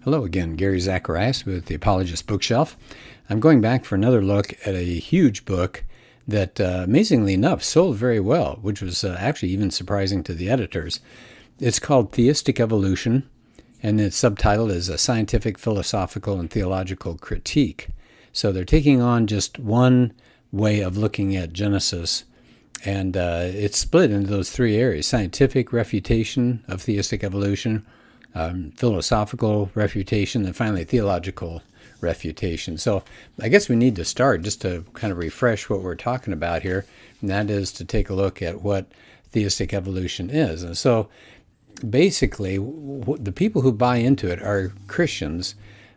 Hello again, Gary Zacharias with the Apologist bookshelf. I'm going back for another look at a huge book that, amazingly enough, sold very well, which was actually even surprising to the editors. It's called Theistic Evolution, and its subtitle is A Scientific, Philosophical, and Theological Critique. So they're taking on just one way of looking at Genesis, and it's split into those three areas: scientific refutation of theistic evolution, philosophical refutation, and finally theological refutation. So I guess we need to start just to kind of refresh what we're talking about here, and that is to take a look at what theistic evolution is. And so basically, the people who buy into it are Christians,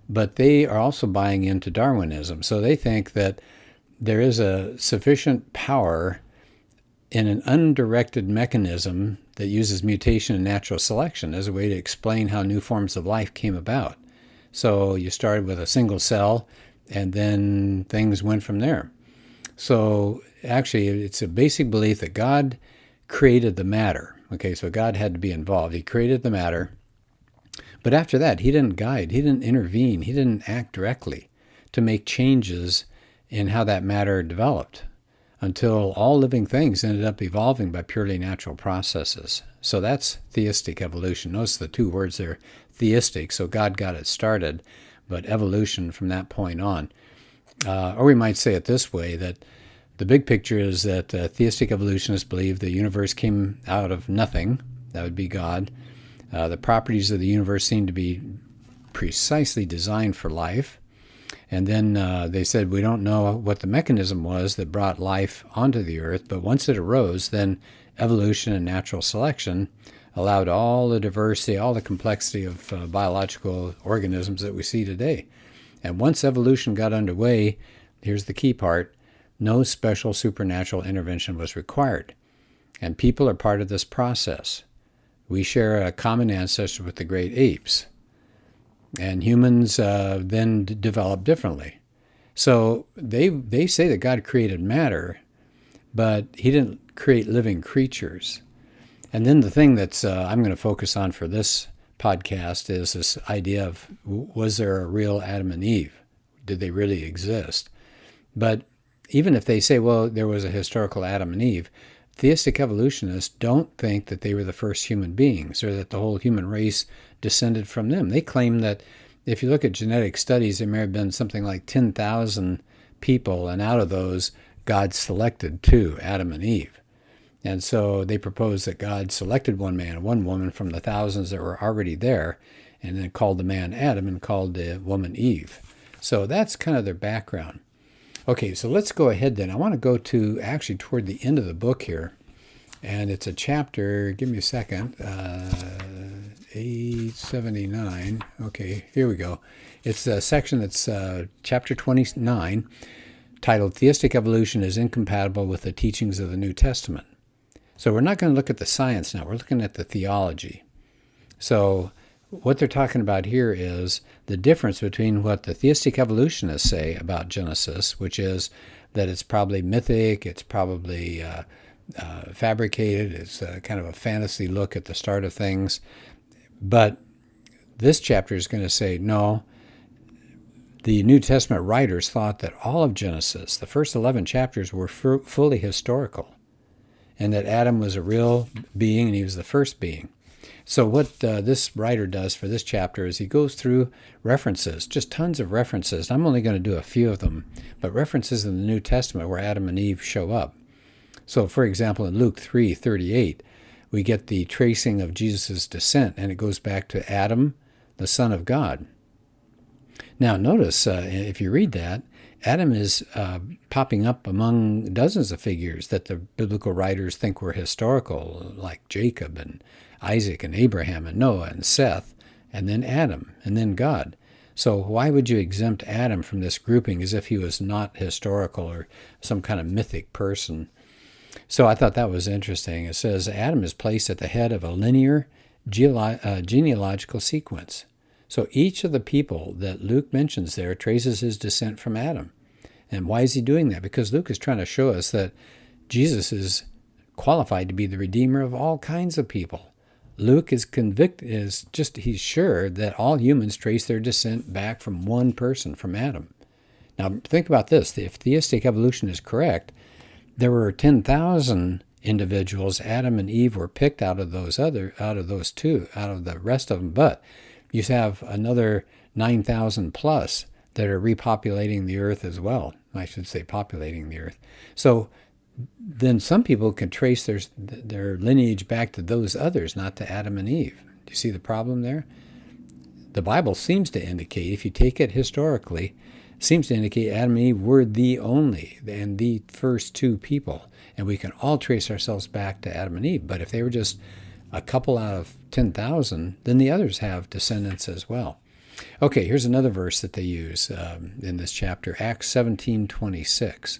but they are also buying into Darwinism. So they think that there is a sufficient power in an undirected mechanism that uses mutation and natural selection as a way to explain how new forms of life came about. So you started with a single cell, and then things went from there. So actually, it's a basic belief that God created the matter. Okay, so God had to be involved. He created the matter. But after that, he didn't guide, he didn't intervene, he didn't act directly to make changes in how that matter developed, until all living things ended up evolving by purely natural processes. So that's theistic evolution. Notice the two words there, theistic, so God got it started, but evolution from that point on. Or we might say it this way, that the big picture is that theistic evolutionists believe the universe came out of nothing. That would be God. The properties of the universe seem to be precisely designed for life. And then they said, we don't know what the mechanism was that brought life onto the earth, but once it arose, then evolution and natural selection allowed all the diversity, all the complexity of biological organisms that we see today. And once evolution got underway, here's the key part: no special supernatural intervention was required. And people are part of this process. We share a common ancestor with the great apes. And humans then develop differently. So they say that God created matter, but he didn't create living creatures. And then the thing that's I'm going to focus on for this podcast is this idea of, was there a real Adam and Eve? Did they really exist? But even if they say, well, there was a historical Adam and Eve, theistic evolutionists don't think that they were the first human beings or that the whole human race descended from them. They claim that if you look at genetic studies, there may have been something like 10,000 people, and out of those, God selected two, Adam and Eve. And so they propose that God selected one man and one woman from the thousands that were already there, and then called the man Adam and called the woman Eve. So that's kind of their background. Okay, so let's go ahead then. I want to go to actually toward the end of the book here, and it's a chapter, give me a second, 879. Okay, here we go. It's a section that's chapter 29, titled Theistic Evolution is Incompatible with the Teachings of the New Testament. So we're not going to look at the science now, we're looking at the theology. So what they're talking about here is the difference between what the theistic evolutionists say about Genesis, which is that it's probably mythic, it's probably fabricated, it's kind of a fantasy look at the start of things. But this chapter is going to say, no, the New Testament writers thought that all of Genesis, the first 11 chapters, were fully historical, and that Adam was a real being and he was the first being. So what this writer does for this chapter is he goes through references, just tons of references. I'm only going to do a few of them, but references in the New Testament where Adam and Eve show up. So, for example, in Luke 3:38, we get the tracing of Jesus' descent, and it goes back to Adam, the Son of God. Now, notice, if you read that, Adam is popping up among dozens of figures that the biblical writers think were historical, like Jacob and Isaac and Abraham and Noah and Seth, and then Adam, and then God. So why would you exempt Adam from this grouping as if he was not historical or some kind of mythic person? So I thought that was interesting. It says Adam is placed at the head of a linear genealogical sequence. So each of the people that Luke mentions there traces his descent from Adam. And why is he doing that? Because Luke is trying to show us that Jesus is qualified to be the Redeemer of all kinds of people, Luke is he's sure that all humans trace their descent back from one person, from Adam. Now, think about this. If theistic evolution is correct, there were 10,000 individuals. Adam and Eve were picked out of the rest of them. But you have another 9,000 plus that are repopulating the earth as well. I should say populating the earth. So then some people can trace their lineage back to those others, not to Adam and Eve. Do you see the problem there? The Bible seems to indicate, if you take it historically, seems to indicate Adam and Eve were the only and the first two people. And we can all trace ourselves back to Adam and Eve. But if they were just a couple out of 10,000, then the others have descendants as well. Okay, here's another verse that they use in this chapter, Acts 17:26.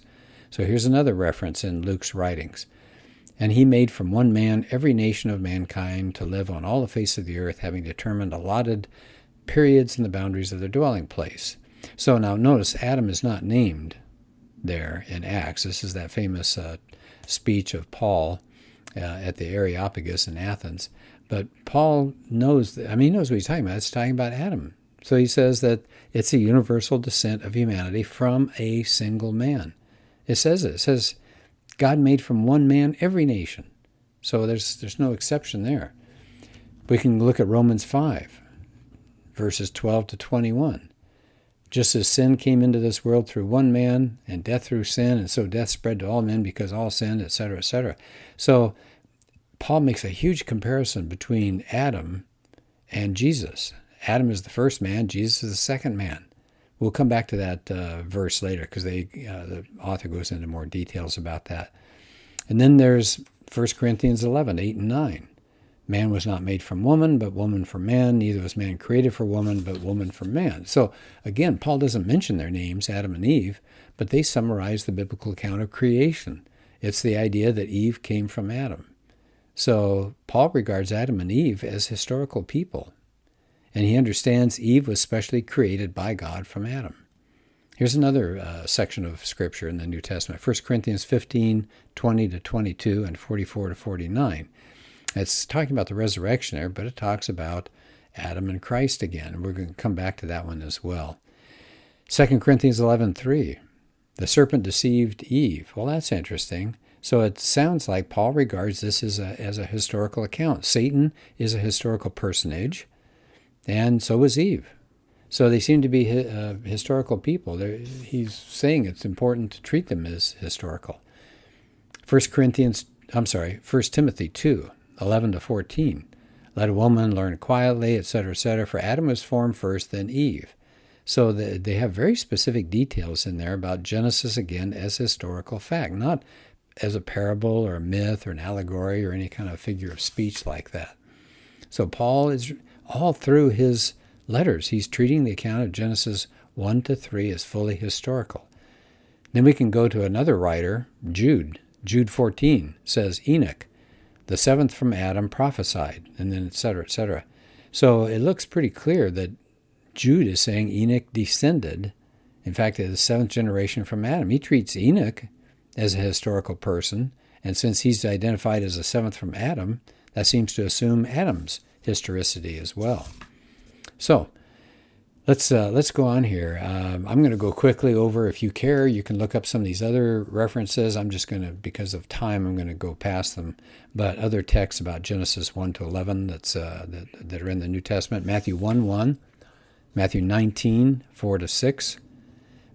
So here's another reference in Luke's writings. And he made from one man every nation of mankind to live on all the face of the earth, having determined allotted periods and the boundaries of their dwelling place. So now notice Adam is not named there in Acts. This is that famous speech of Paul at the Areopagus in Athens. But Paul knows, he knows what he's talking about. It's talking about Adam. So he says that it's a universal descent of humanity from a single man. It says God made from one man every nation. So there's no exception there. We can look at Romans 5, verses 12 to 21. Just as sin came into this world through one man, and death through sin, and so death spread to all men because all sinned, etc., etc. So Paul makes a huge comparison between Adam and Jesus. Adam is the first man, Jesus is the second man. We'll come back to that verse later because the author goes into more details about that. And then there's 1 Corinthians 11, 8 and 9. Man was not made from woman, but woman from man. Neither was man created for woman, but woman from man. So again, Paul doesn't mention their names, Adam and Eve, but they summarize the biblical account of creation. It's the idea that Eve came from Adam. So Paul regards Adam and Eve as historical people. And he understands Eve was specially created by God from Adam. Here's another section of Scripture in the New Testament, 1 Corinthians 15, 20 to 22, and 44 to 49. It's talking about the resurrection there, but it talks about Adam and Christ again. And we're going to come back to that one as well. 2 Corinthians 11:3, the serpent deceived Eve. Well, that's interesting. So it sounds like Paul regards this as a historical account. Satan is a historical personage, and so is Eve. So they seem to be historical people. He's saying it's important to treat them as historical. 1 Timothy 2, 11 to 14. Let a woman learn quietly, etc., etc., for Adam was formed first, then Eve. So they have very specific details in there about Genesis, again, as historical fact, not as a parable or a myth or an allegory or any kind of figure of speech like that. So Paul is, all through his letters, he's treating the account of Genesis 1 to 3 as fully historical. Then we can go to another writer, Jude. Jude 14 says, Enoch, the seventh from Adam, prophesied, and then et cetera, et cetera. So it looks pretty clear that Jude is saying Enoch descended, in fact, the seventh generation from Adam. He treats Enoch as a historical person, and since he's identified as the seventh from Adam, that seems to assume Adam's historicity as well. So let's go on here. I'm going to go quickly over. If you care, you can look up some of these other references. I'm just going to, because of time, I'm going to go past them. But other texts about Genesis 1 to 11 that are in the New Testament: Matthew 1:1, Matthew 19:4 to 6,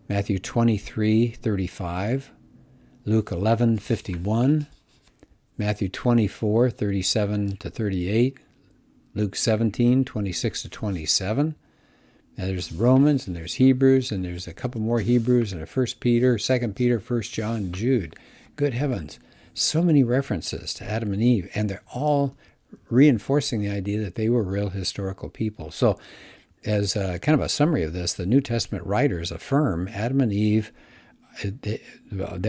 Matthew 23:35, Luke 11:51, Matthew 24:37 to 38, Luke 17:26 to 27. Now there's Romans, and there's Hebrews, and there's a couple more Hebrews, and 1 Peter, 2 Peter, 1 John, Jude. Good heavens. So many references to Adam and Eve, and they're all reinforcing the idea that they were real historical people. So as kind of a summary of this, the New Testament writers affirm Adam and Eve. The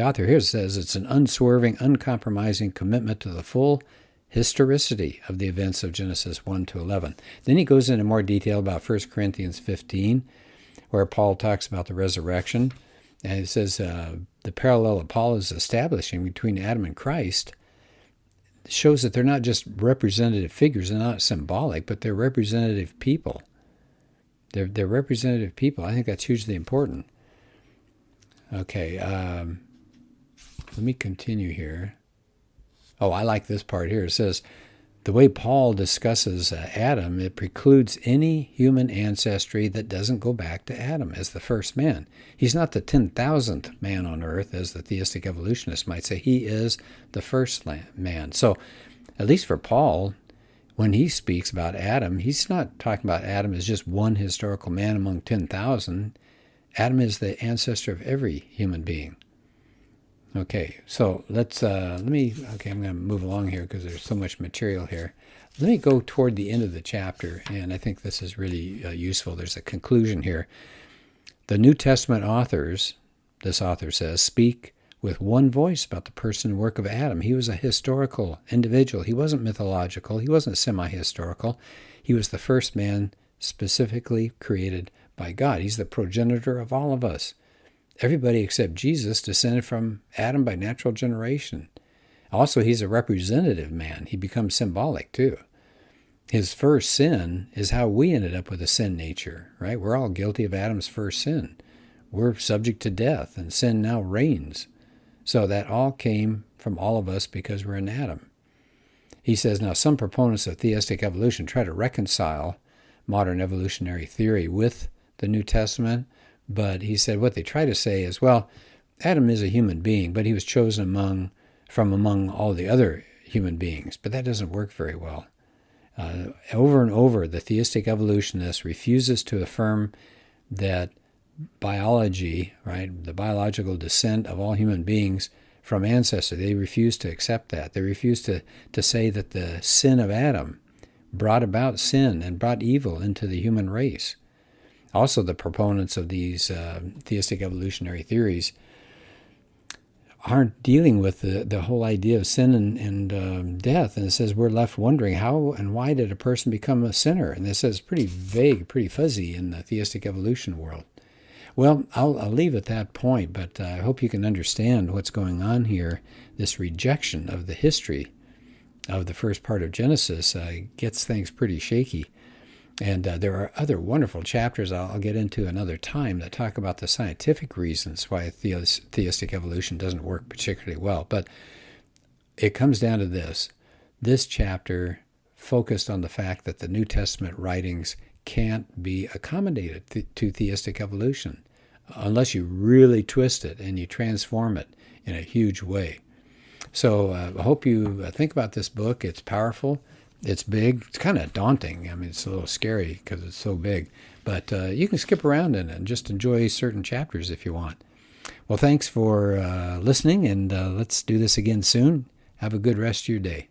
author here says it's an unswerving, uncompromising commitment to the full historicity of the events of Genesis 1 to 11. Then he goes into more detail about 1 Corinthians 15, where Paul talks about the resurrection. And it says the parallel that Paul is establishing between Adam and Christ shows that they're not just representative figures, they're not symbolic, but they're representative people. They're representative people. I think that's hugely important. Okay, let me continue here. Oh, I like this part here. It says, the way Paul discusses Adam, it precludes any human ancestry that doesn't go back to Adam as the first man. He's not the 10,000th man on earth, as the theistic evolutionists might say. He is the first man. So, at least for Paul, when he speaks about Adam, he's not talking about Adam as just one historical man among 10,000. Adam is the ancestor of every human being. Okay, so I'm going to move along here because there's so much material here. Let me go toward the end of the chapter, and I think this is really useful. There's a conclusion here. The New Testament authors, this author says, speak with one voice about the person and work of Adam. He was a historical individual. He wasn't mythological. He wasn't semi-historical. He was the first man specifically created by God. He's the progenitor of all of us. Everybody except Jesus descended from Adam by natural generation. Also, he's a representative man. He becomes symbolic too. His first sin is how we ended up with a sin nature, right? We're all guilty of Adam's first sin. We're subject to death, and sin now reigns. So that all came from all of us because we're in Adam. He says, now some proponents of theistic evolution try to reconcile modern evolutionary theory with the New Testament. But he said what they try to say is, well, Adam is a human being, but he was chosen from among all the other human beings. But that doesn't work very well. Over and over, the theistic evolutionist refuses to affirm that biology, right, the biological descent of all human beings from ancestors, they refuse to accept that. They refuse to say that the sin of Adam brought about sin and brought evil into the human race. Also, the proponents of these theistic evolutionary theories aren't dealing with the whole idea of sin and death. And it says we're left wondering how and why did a person become a sinner? And it says it's pretty vague, pretty fuzzy in the theistic evolution world. Well, I'll leave at that point, but I hope you can understand what's going on here. This rejection of the history of the first part of Genesis gets things pretty shaky. And there are other wonderful chapters I'll get into another time that talk about the scientific reasons why theistic evolution doesn't work particularly well. But it comes down to this. This chapter focused on the fact that the New Testament writings can't be accommodated to theistic evolution unless you really twist it and you transform it in a huge way. So I hope you think about this book. It's powerful. It's big. It's kind of daunting. I mean, it's a little scary because it's so big. But you can skip around in it and just enjoy certain chapters if you want. Well, thanks for listening, and let's do this again soon. Have a good rest of your day.